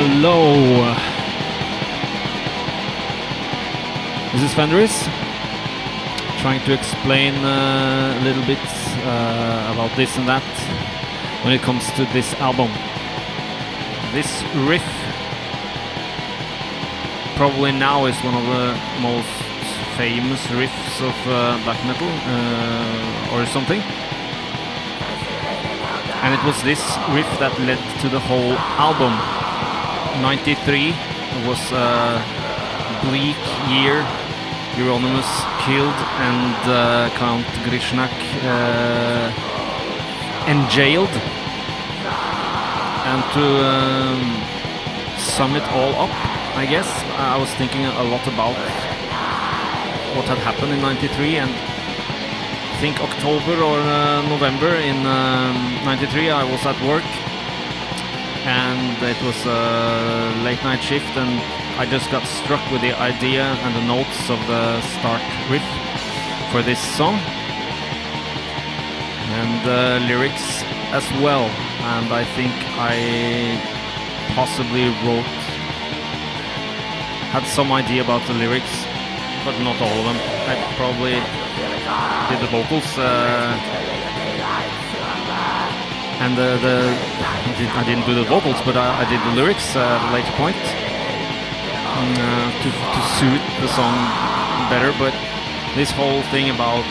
Hello. This is Fenriz, trying to explain a little bit about this and that when it comes to this album. This riff probably now is one of the most famous riffs of black metal or something. And it was this riff that led to the whole album. 93 was a bleak year. Euronymous killed and Count Grishnak enjailed. And to sum it all up, I guess, I was thinking a lot about what had happened in 93, and I think October or November in 93 I was at work, and it was a late night shift, and I just got struck with the idea and the notes of the start riff for this song, and the lyrics as well. And I think I possibly had some idea about the lyrics, but not all of them. I probably did the vocals, and I didn't do the vocals, but I did the lyrics at a later point to suit the song better. But this whole thing about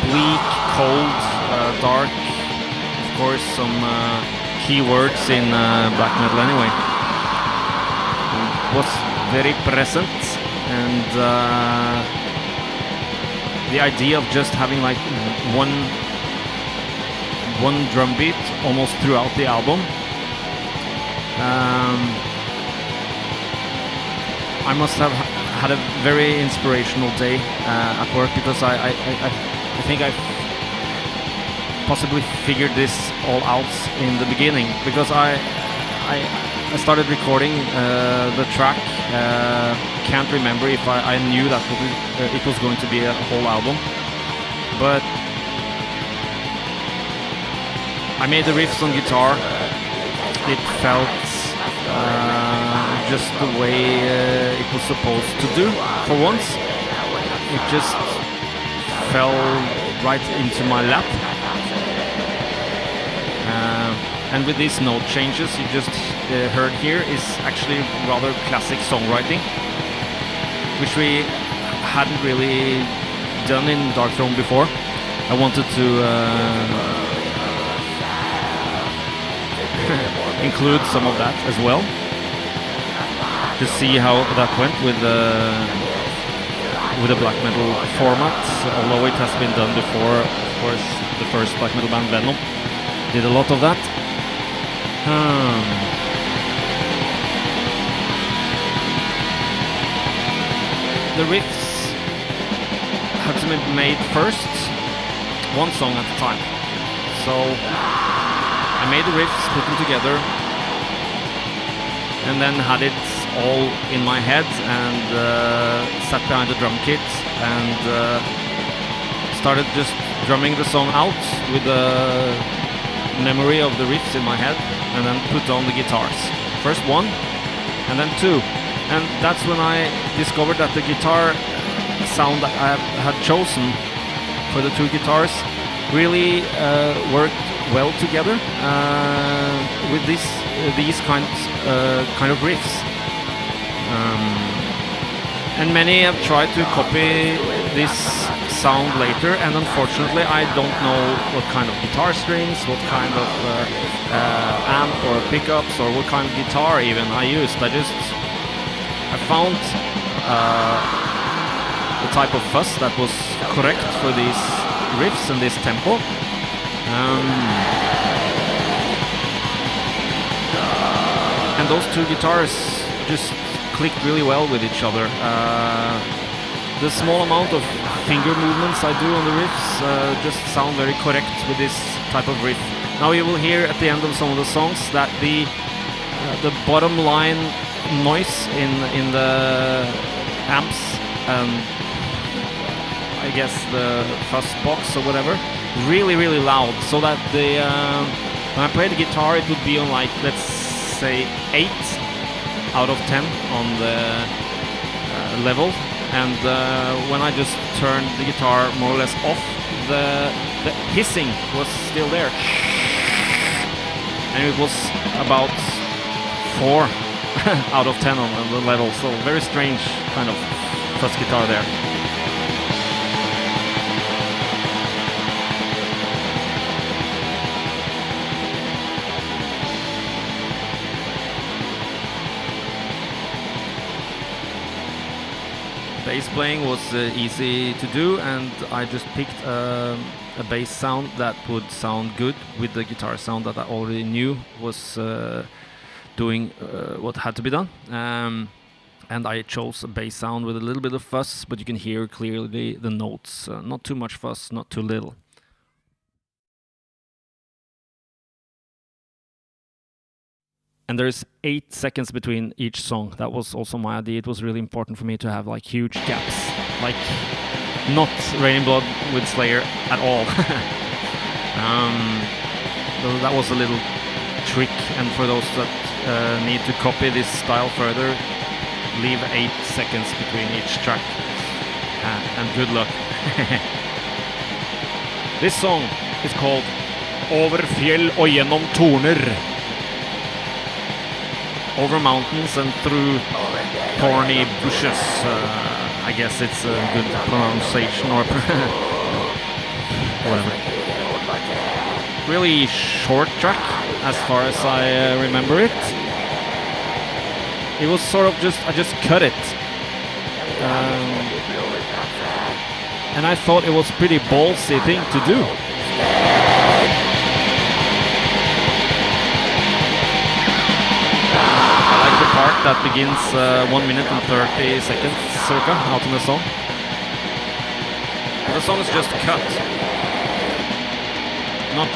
bleak, cold, dark, of course, some key words in black metal anyway, was very present, and the idea of just having like one drum beat almost throughout the album. I must have had a very inspirational day at work, because I think I possibly figured this all out in the beginning, because I started recording the track. Can't remember if I knew that it was going to be a whole album, but I made the riffs on guitar. It felt just the way it was supposed to do for once. It just fell right into my lap. And with these note changes you just heard here is actually rather classic songwriting, which we hadn't really done in Darkthrone before. I wanted to include some of that as well, to see how that went with the black metal format, although it has been done before. Of course, the first black metal band, Gjennom, did a lot of that. The riffs had to be made first, one song at a time. So I made the riffs, put them together, and then had it all in my head, and sat behind the drum kit and started just drumming the song out with the memory of the riffs in my head, and then put on the guitars. First one, and then two. And that's when I discovered that the guitar sound that I had chosen for the two guitars really worked well together with these kind of riffs. And many have tried to copy this sound later, and unfortunately I don't know what kind of guitar strings, what kind of amp or pickups, or what kind of guitar even I used. I found the type of fuzz that was correct for these riffs and this tempo. And those two guitars just clicked really well with each other. The small amount of finger movements I do on the riffs just sound very correct with this type of riff. Now you will hear at the end of some of the songs that the bottom line noise in the amps, I guess the fuzz box or whatever, really loud, so that the When I play the guitar, it would be on like, let's say 8 out of 10 on the level, and when I just turned the guitar more or less off, the hissing was still there, and it was about 4 out of 10 on the level, so very strange kind of fuzz guitar there. Bass playing was easy to do, and I just picked a bass sound that would sound good with the guitar sound that I already knew was doing what had to be done. And I chose a bass sound with a little bit of fuzz, but you can hear clearly the notes. Not too much fuzz, not too little. And there's 8 seconds between each song. That was also my idea. It was really important for me to have like huge gaps, like not Raining Blood with Slayer at all. So that was a little trick, and for those that need to copy this style further, leave 8 seconds between each track, and good luck. This song is called Over Fjell og Gjennom Torner. Over mountains and through thorny bushes. I guess it's a good pronunciation, or whatever. Really short track, as far as I remember it. It was sort of I just cut it. And I thought it was pretty ballsy thing to do. Part that begins 1 minute and 30 seconds circa out in the song. But the song is just cut, not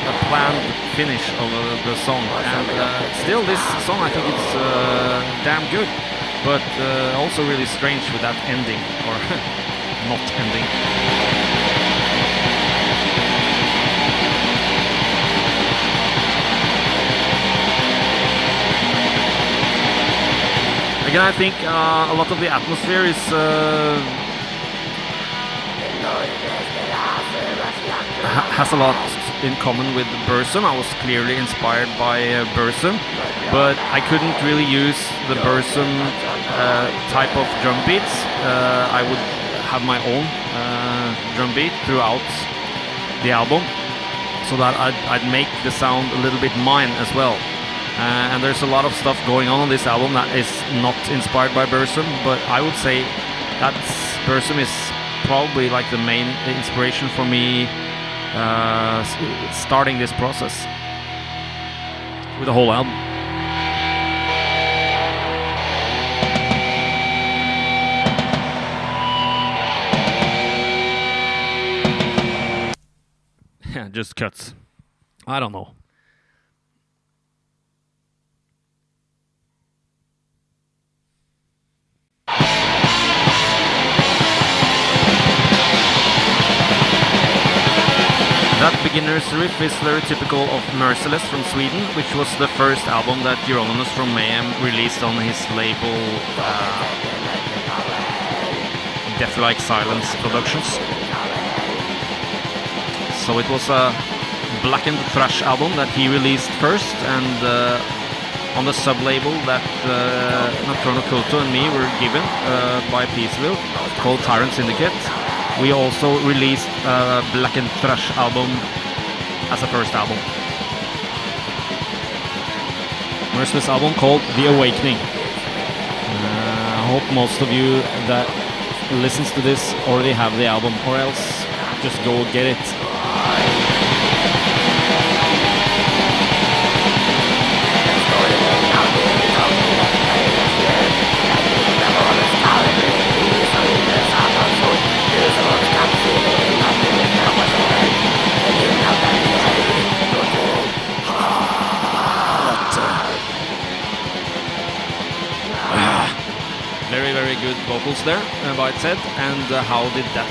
a planned finish of the song, and still this song I think it's damn good, but also really strange with that ending, or not ending. Again, I think a lot of the atmosphere is has a lot in common with Burzum. I was clearly inspired by Burzum, but I couldn't really use the Burzum type of drum beats. I would have my own drum beat throughout the album, so that I'd make the sound a little bit mine as well. And there's a lot of stuff going on this album that is not inspired by Burzum, but I would say that Burzum is probably like the main inspiration for me starting this process with the whole album. Yeah, just cuts. I don't know. That beginner's riff is very typical of Merciless from Sweden, which was the first album that Euronymous from Mayhem released on his label Death Like Silence Productions. So it was a blackened thrash album that he released first, and on the sub-label that Nocturno, Culto and me were given by Peaceville, called Tyrant Syndicate, we also released a blackened thrash album as a first album. Merciless album called The Awakening. I hope most of you that listens to this already have the album, or else just go get it. Very good vocals there by Ted, and how did that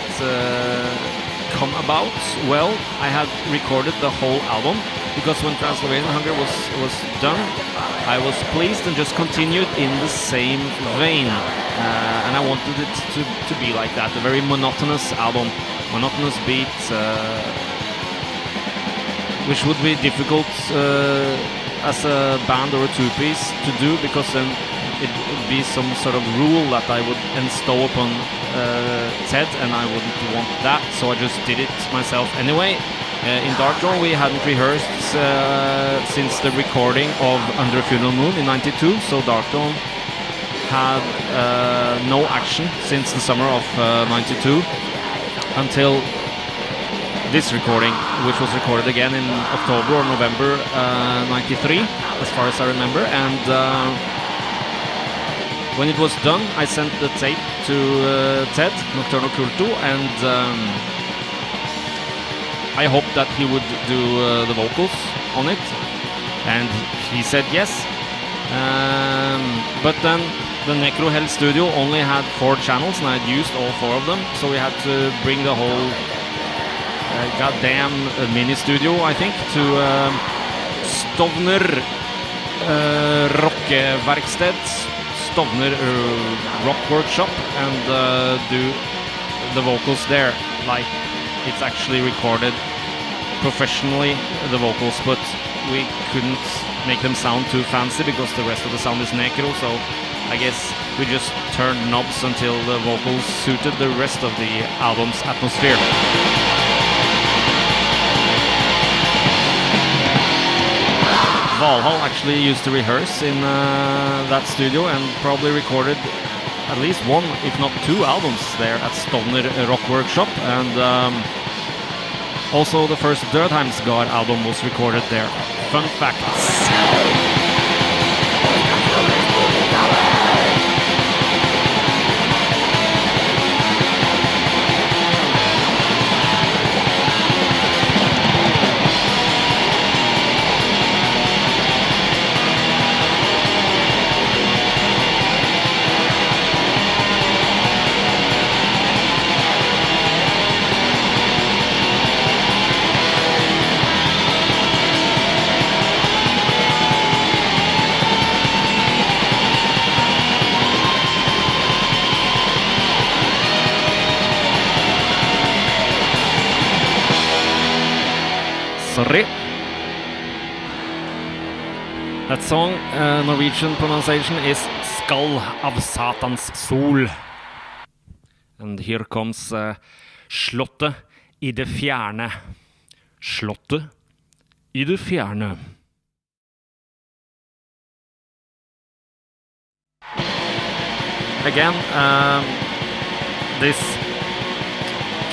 come about? about? Well, I had recorded the whole album because when Transilvanian Hunger was done, I was pleased and just continued in the same vein. And I wanted it to be like that, a very monotonous album, monotonous beats, which would be difficult as a band or a two-piece to do, because then it would be some sort of rule that I would install upon Ted, and I wouldn't want that, so I just did it myself anyway. In Darkthrone we hadn't rehearsed since the recording of Under a Funeral Moon in '92, so Darkthrone had no action since the summer of '92 until this recording, which was recorded again in October or November '93, as far as I remember. And when it was done, I sent the tape to Ted, Nocturno Culto, and I hoped that he would do the vocals on it, and he said yes. But then the Necro Hell studio only had 4 channels, and I had used all 4 of them, so we had to bring the whole goddamn mini studio, I think, to Stovner Rockeverksted, Stovner Rock Workshop, and do the vocals there, like it's actually recorded professionally, the vocals, but we couldn't make them sound too fancy because the rest of the sound is necro, so I guess we just turned knobs until the vocals suited the rest of the album's atmosphere. Valhall actually used to rehearse in that studio and probably recorded at least 1, if not 2 albums there at Stovner Rock Workshop, and also the first Tåkeheimens album was recorded there. Fun facts. Sorry. That song, Norwegian pronunciation is Skald Av Satans Sol. And here comes Slottet I Det Fjerne. Slottet I Det Fjerne. Again, this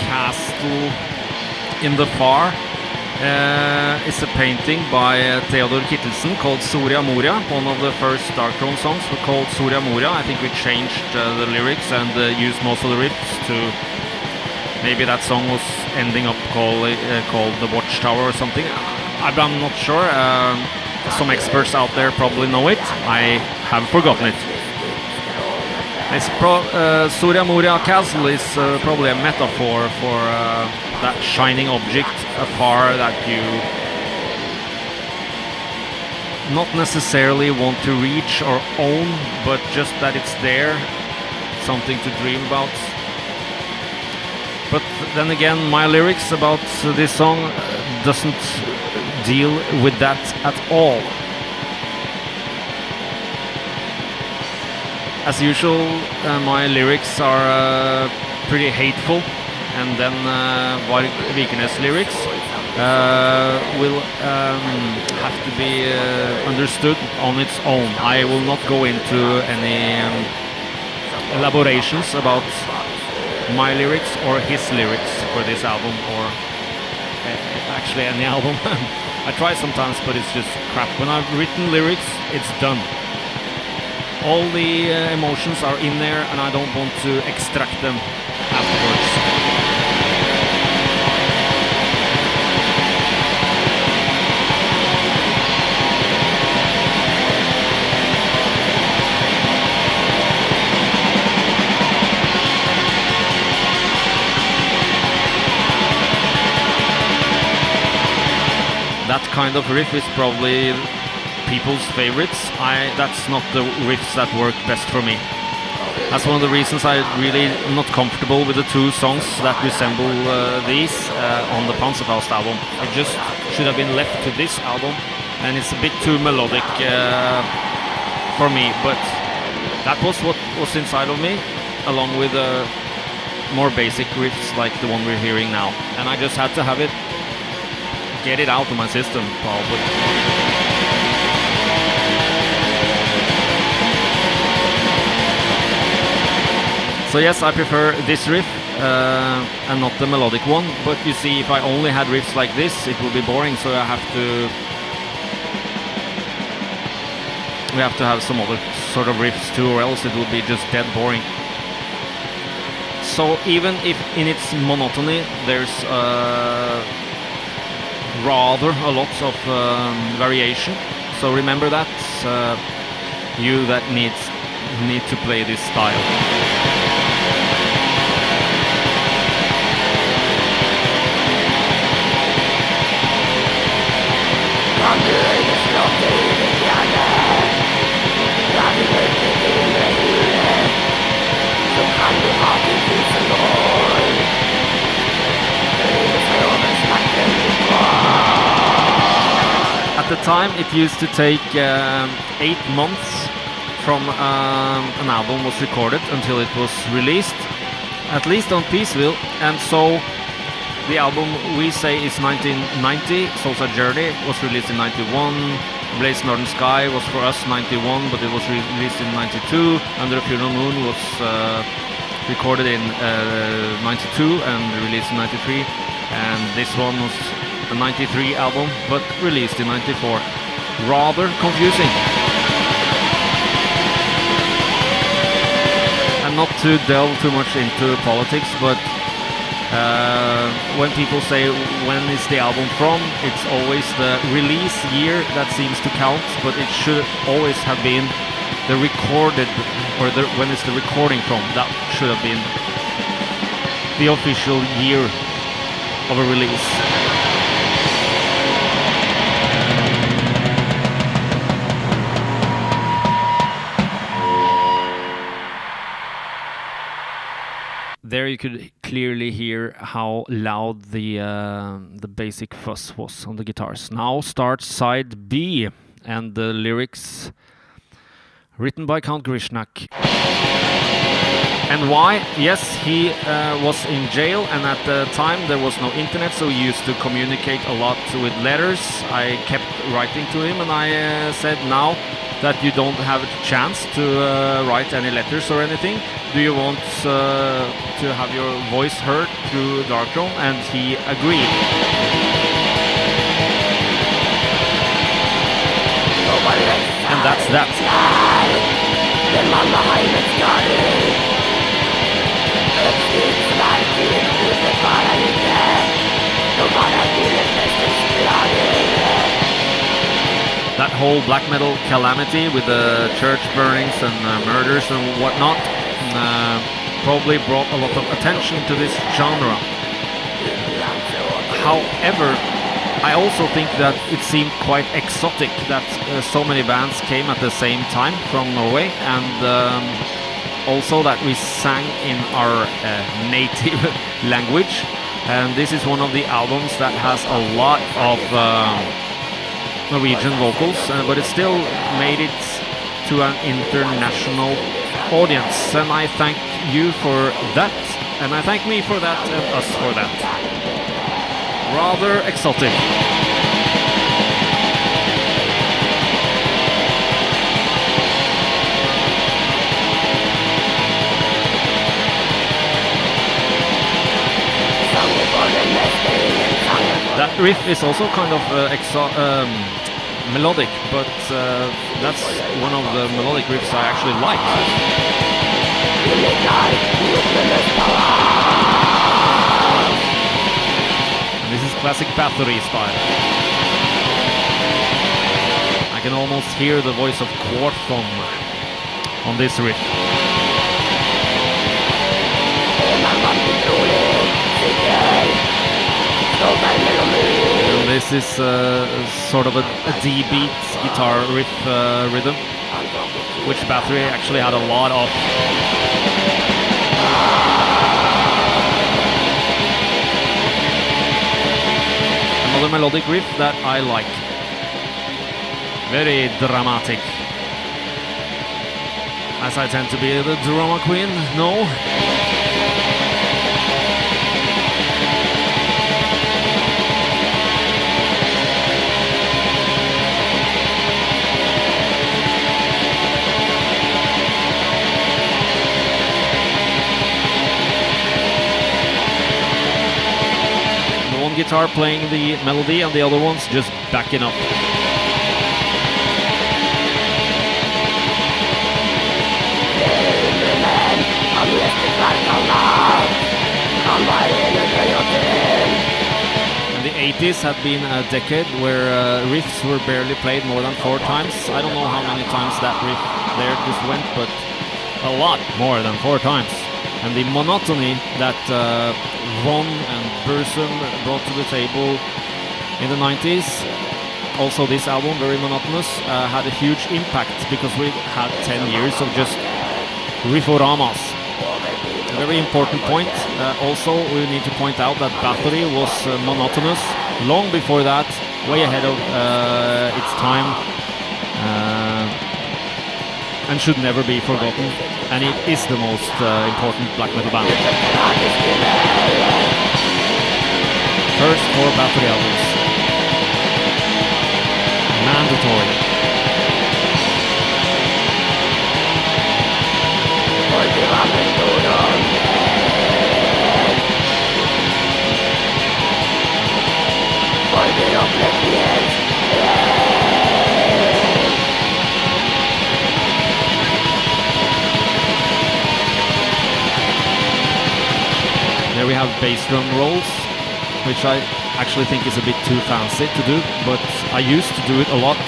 castle in the far is a painting by Theodor Kittelsen called Soria Moria. One of the first Darkthrone songs were called Soria Moria. I think we changed the lyrics and used most of the riffs to maybe that song was ending up called The Watchtower or something. I'm not sure. Some experts out there probably know it. I have forgotten it. Soria Moria Castle is probably a metaphor for that shining object afar that you not necessarily want to reach or own, but just that it's there, something to dream about. But then again, my lyrics about this song doesn't deal with that at all. As usual, my lyrics are pretty hateful, and then Varg Vikernes lyrics will have to be understood on its own. I will not go into any elaborations about my lyrics or his lyrics for this album, or actually any album. I try sometimes, but it's just crap. When I've written lyrics, it's done. All the emotions are in there, and I don't want to extract them afterwards. that kind of riff is probably people's favorites. That's not the riffs that work best for me. That's one of the reasons I'm really not comfortable with the two songs that resemble these on the Panzerfaust album. It just should have been left to this album, and it's a bit too melodic for me, but that was what was inside of me, along with more basic riffs like the one we're hearing now. And I just had to have it, get it out of my system, probably. So yes, I prefer this riff and not the melodic one, but you see, if I only had riffs like this, it would be boring, so we have to have some other sort of riffs too, or else it will be just dead boring. So even if in its monotony there's rather a lot of variation, so remember that, you that need to play this style. At the time, it used to take 8 months from an album was recorded until it was released, at least on Peaceville, and so the album we say is 1990, Soul's a Journey was released in 91, Blaze Northern Sky was for us 91, but it was released in 92, Under a Funeral Moon was recorded in 92 and released in 93, and this one was a 93 album, but released in 94. Rather confusing. And not to delve too much into politics, but when people say when is the album from, it's always the release year that seems to count, but it should always have been the recorded, or when is the recording from, that should have been the official year of a release. There you could clearly hear how loud the basic fuzz was on the guitars. Now starts side B, and the lyrics written by Count Grishnak. And why? Yes, he was in jail, and at the time there was no internet, so he used to communicate a lot with letters. I kept writing to him, and I said, now that you don't have a chance to write any letters or anything, do you want to have your voice heard through Darkthrone? And he agreed. And that's that. That whole black metal calamity with the church burnings and murders and whatnot probably brought a lot of attention to this genre. However, I also think that it seemed quite exotic that so many bands came at the same time from Norway, and also that we sang in our native language. And this is one of the albums that has a lot of Norwegian vocals, but it still made it to an international audience, and I thank you for that, and I thank me for that, and us for that. Rather exotic. That riff is also kind of melodic, but that's one of the melodic riffs I actually like. And this is classic Bathory style. I can almost hear the voice of Quarthon on this riff. And this is sort of a D-beat guitar riff rhythm, which Bathory actually had a lot of. Another melodic riff that I like. Very dramatic. As I tend to be the drama queen, no. Guitar playing the melody and the other ones just backing up. And the 80s had been a decade where riffs were barely played more than 4 times. I don't know how many times that riff there just went, but a lot more than 4 times. And the monotony that Ron and Bursum brought to the table in the 90s, also this album, very monotonous, had a huge impact because we had 10 years of just rifforamas. A very important point. Also, we need to point out that Bathory was monotonous long before that, way ahead of its time, and should never be forgotten. And it is the most important black metal band. First 4 Bathory albums. Mandatory. There we have bass drum rolls, which I actually think is a bit too fancy to do, but I used to do it a lot,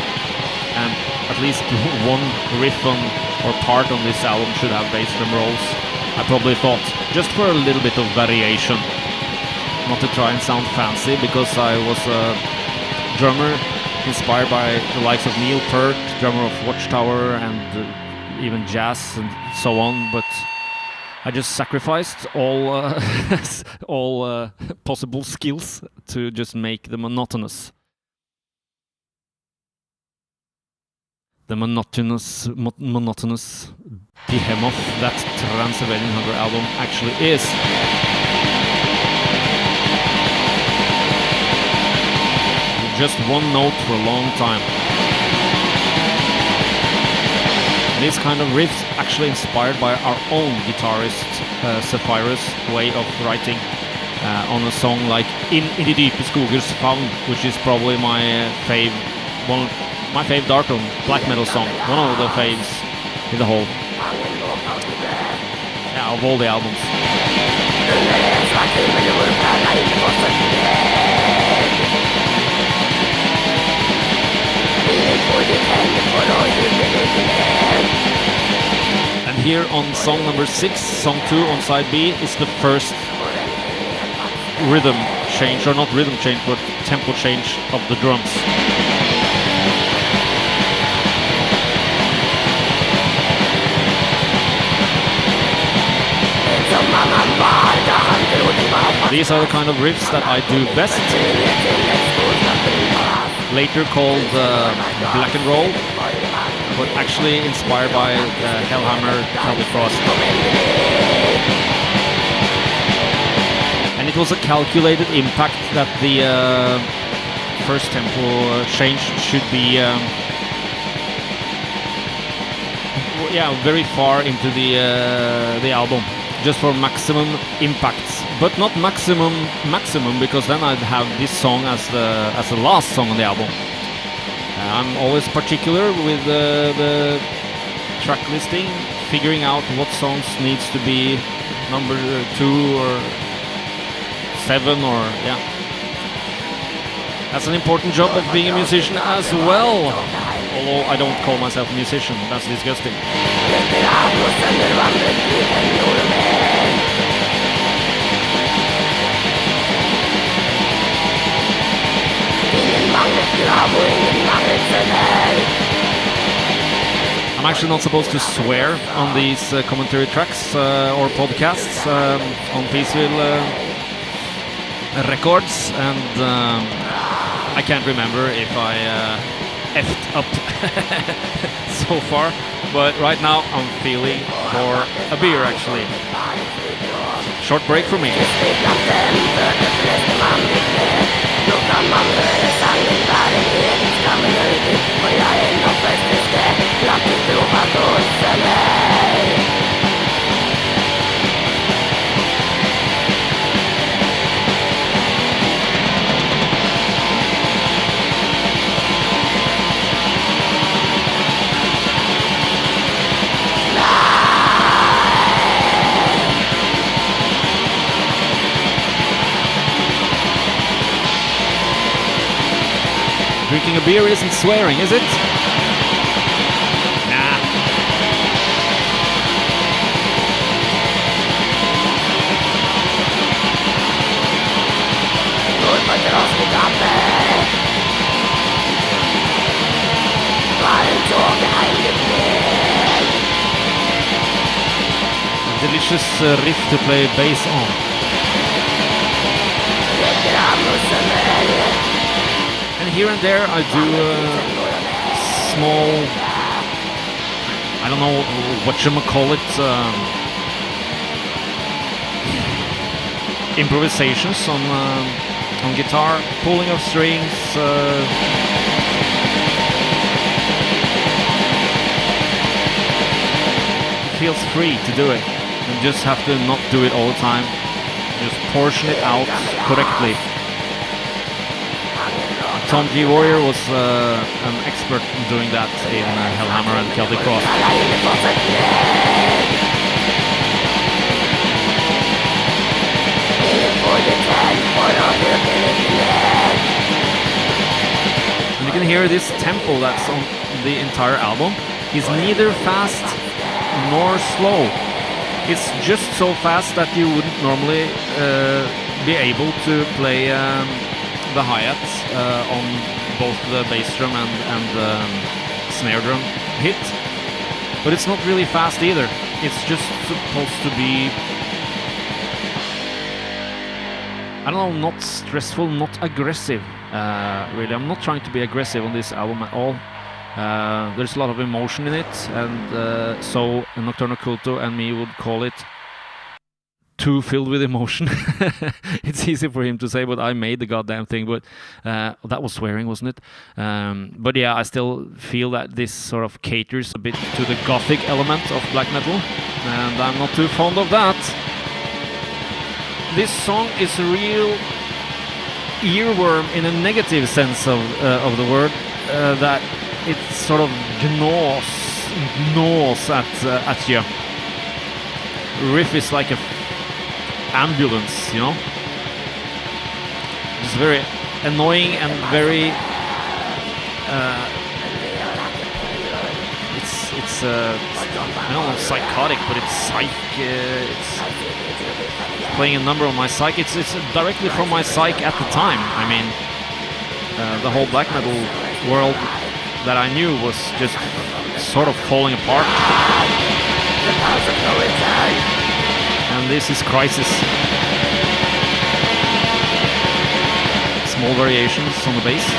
and at least one riff on or part on this album should have bass drum rolls. I probably thought, just for a little bit of variation, not to try and sound fancy, because I was a drummer inspired by the likes of Neil Peart, drummer of Watchtower and even jazz and so on, but I just sacrificed all possible skills to just make them monotonous. The monotonous behemoth that Transilvanian Hunger album actually is. Just one note for a long time. This kind of riffs actually inspired by our own guitarist Zephyrus' way of writing on a song like In I Dype Skogen, which is probably my fave Darkthrone black metal song, one of the faves in the whole, yeah, of all the albums. And here on song number 6, song 2 on side B, is the first rhythm change, or not rhythm change, but tempo change of the drums. These are the kind of riffs that I do best. Later called black and roll, but actually inspired by Hellhammer, Celtic Frost. And it was a calculated impact that the first tempo change should be very far into the album, just for maximum impacts, but not maximum, because then I'd have this song as the last song on the album. I'm always particular with the track listing, figuring out what songs needs to be number 2 or 7 or yeah. That's an important job of being a musician as well. Although I don't call myself a musician, that's disgusting. I'm actually not supposed to swear on these commentary tracks or podcasts on Peaceville Records, and I can't remember if I effed up so far, but right now I'm feeling for a beer actually. Short break for me. Drinking a beer isn't swearing, is it? Nah. A delicious riff to play bass on. And here and there I do small, I don't know whatchamacallit, improvisations on guitar, pulling of strings, it feels free to do it. You just have to not do it all the time, just portion it out correctly. Tom G. Warrior was an expert in doing that in Hellhammer and Celtic Frost. And you can hear this tempo that's on the entire album is neither fast nor slow. It's just so fast that you wouldn't normally be able to play the hi-hats on both the bass drum and the snare drum hit, but it's not really fast either. It's just supposed to be, I don't know, not stressful, not aggressive. Really, I'm not trying to be aggressive on this album at all. There's a lot of emotion in it, and so Nocturno, Culto and me would call it too filled with emotion. It's easy for him to say, but I made the goddamn thing. But that was swearing, wasn't it? But yeah, I still feel that this sort of caters a bit to the gothic element of black metal, and I'm not too fond of that. This song is a real earworm in a negative sense of the word, that it sort of gnaws at you. Riff is like a ambulance, you know. It's very annoying and very it's I don't know, psychotic, but it's it's playing a number on my psyche. It's directly from my psyche at the time. I mean, the whole black metal world that I knew was just sort of falling apart. And this is Crisis. Small variations on the bass.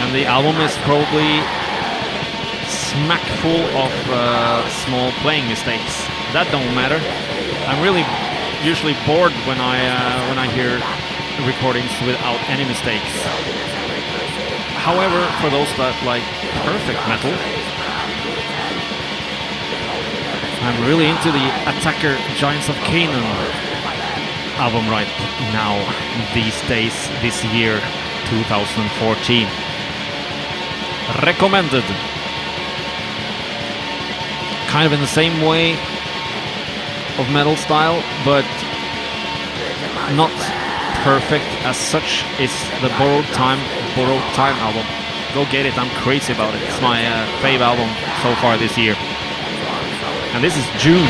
And the album is probably smack full of small playing mistakes. That don't matter. I'm really usually bored when I hear recordings without any mistakes. However, for those that like perfect metal, I'm really into the Attacker Giants of Canaan album right now, these days, this year, 2014. Recommended. Kind of in the same way of metal style, but not perfect as such, is the Borrowed Time album. Go get it, I'm crazy about it. It's my fave album so far this year. And this is June.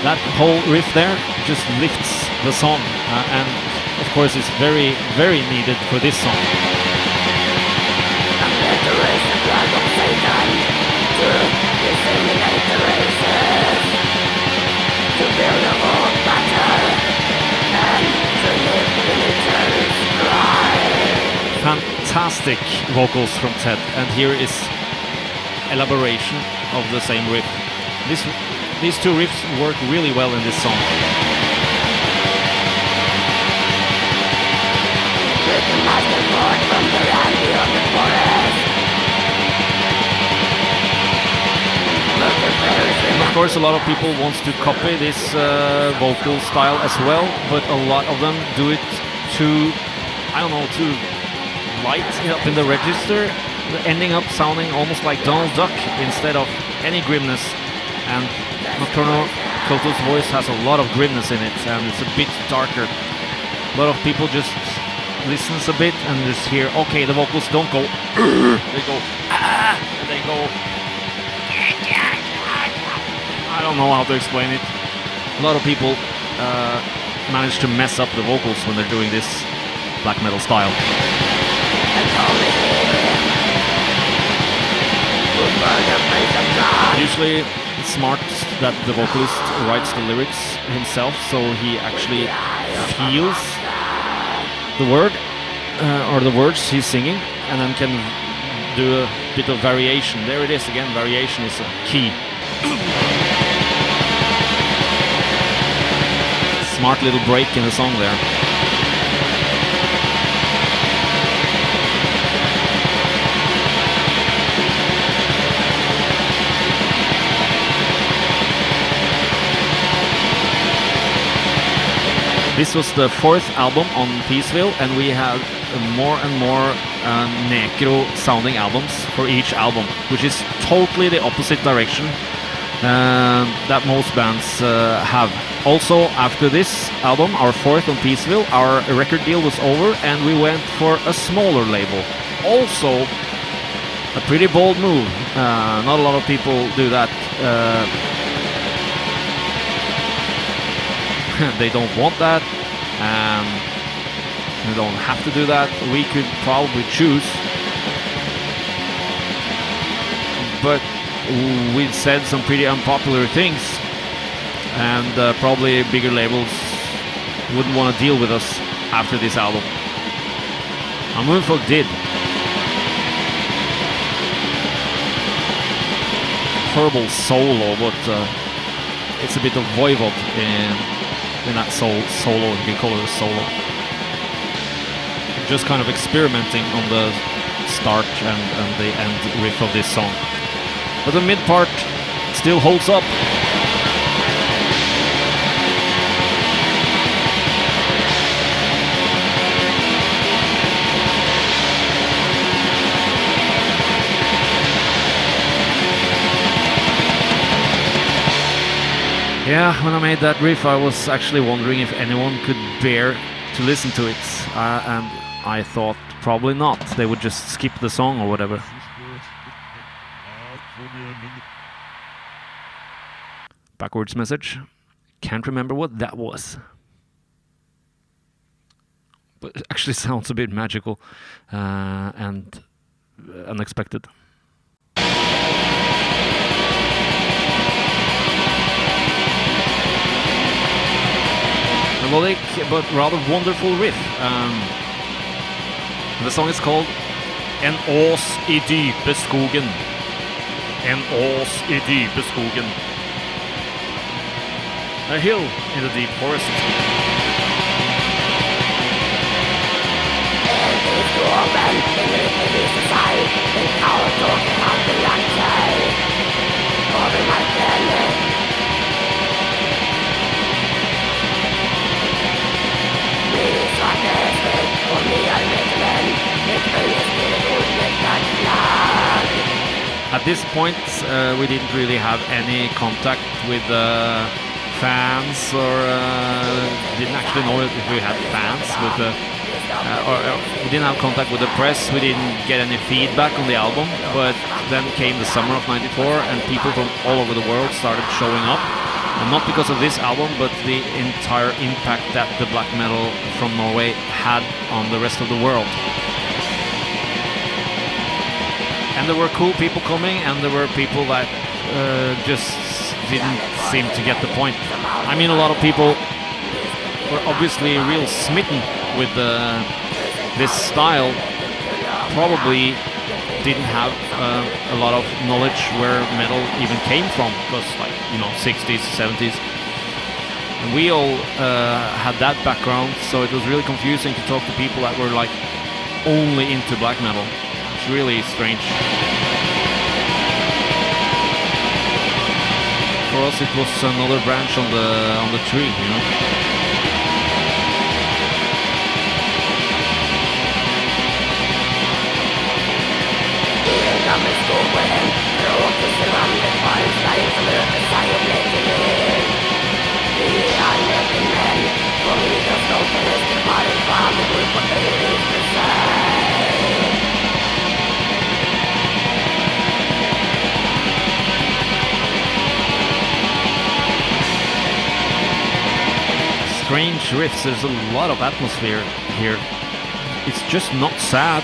That whole riff there just lifts the song, and of course it's very, very needed for this song. Fantastic vocals from Ted, and here is elaboration of the same riff. These two riffs work really well in this song. And of course, a lot of people want to copy this vocal style as well, but a lot of them do it too, I don't know, too light up in the register, ending up sounding almost like Donald Duck instead of any grimness. And Nocturno, Culto's voice has a lot of grimness in it, and it's a bit darker. A lot of people just listens a bit and just hear, okay, the vocals don't go, they go, and they go, I don't know how to explain it. A lot of people manage to mess up the vocals when they're doing this black metal style. Usually it's smart that the vocalist writes the lyrics himself, so he actually feels the word or the words he's singing, and then can do a bit of variation. There it is again, variation is a key. Smart little break in the song there. This was the fourth album on Peaceville, and we have more and more necro sounding albums for each album, which is totally the opposite direction that most bands have. Also, after this album, our fourth on Peaceville, our record deal was over and we went for a smaller label. Also, a pretty bold move. Not a lot of people do that. They don't want that. They don't have to do that. We could probably choose. But we said some pretty unpopular things, and probably bigger labels wouldn't want to deal with us after this album. Moonfolk did. Horrible solo, but it's a bit of Voivod in that solo, you can call it a solo. Just kind of experimenting on the start and the end riff of this song. But the mid part still holds up. Yeah, when I made that riff, I was actually wondering if anyone could bear to listen to it, and I thought probably not. They would just skip the song or whatever. Backwards message. Can't remember what that was. But it actually sounds a bit magical and unexpected. Melodic but rather wonderful riff. The song is called En Ås I Dype Skogen. En Ås I Dype Skogen. A hill in the deep forest. At this point, we didn't really have any contact with fans, or didn't actually know if we had fans with the, or we didn't have contact with the press. We didn't get any feedback on the album, but then came the summer of '94 and people from all over the world started showing up, And not because of this album, but the entire impact that the black metal from Norway had on the rest of the world. And there were cool people coming, and there were people that just didn't seem to get the point. I mean, a lot of people were obviously real smitten with this style, probably didn't have a lot of knowledge where metal even came from, because, like, you know, 60s, 70s. And we all had that background, so it was really confusing to talk to people that were like only into black metal. It's really strange. For us, it was another branch on the tree, you know. Strange riffs, there's a lot of atmosphere here. It's just not sad,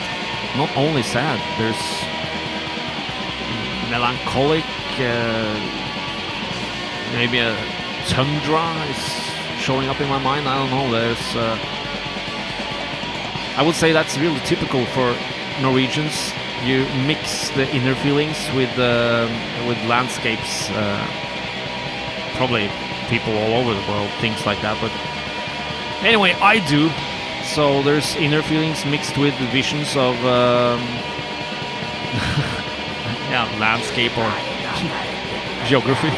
not only sad, there's melancholic, maybe a tundra is showing up in my mind, I don't know, there's I would say that's really typical for Norwegians. You mix the inner feelings with landscapes, probably people all over the world, things like that, but anyway, I do. So there's inner feelings mixed with visions of yeah, landscape or geography.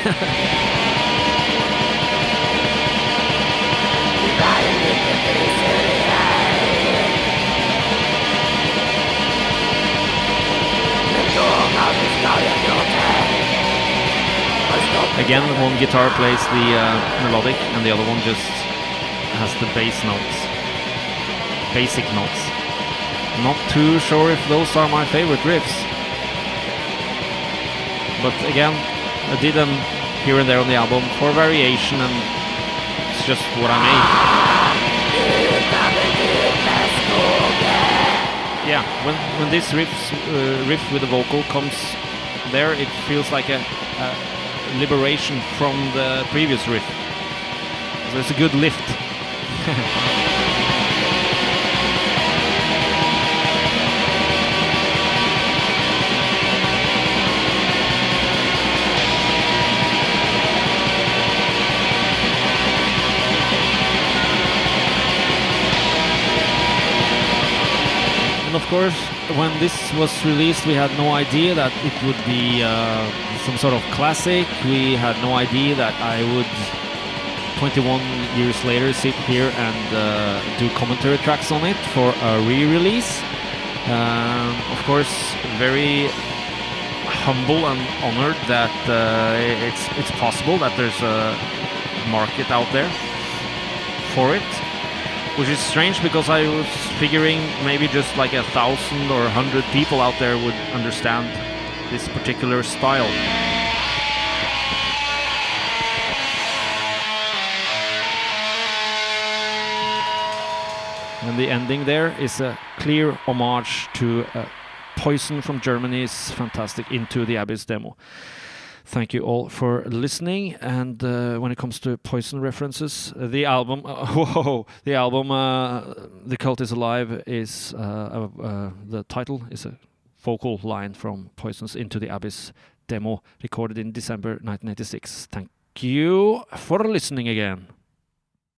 Again, one guitar plays the melodic and the other one just has the bass notes, basic notes. Not too sure if those are my favorite riffs, but again, I did them here and there on the album for variation, and it's just what I made. Yeah, when this riff with the vocal comes there, it feels like a liberation from the previous riff. So it's a good lift. And of course, when this was released, we had no idea that it would be some sort of classic. We had no idea that I would, 21 years later, sit here and do commentary tracks on it for a re-release. Of course, very humble and honored that it's possible that there's a market out there for it. Which is strange, because I was figuring maybe just like 1,000 or 100 people out there would understand this particular style. And the ending there is a clear homage to Poison from Germany's fantastic Into the Abyss demo. Thank you all for listening. And when it comes to Poison references, the album, The Cult Is Alive, is the title is a vocal line from Poison's Into the Abyss demo, recorded in December 1986. Thank you for listening again.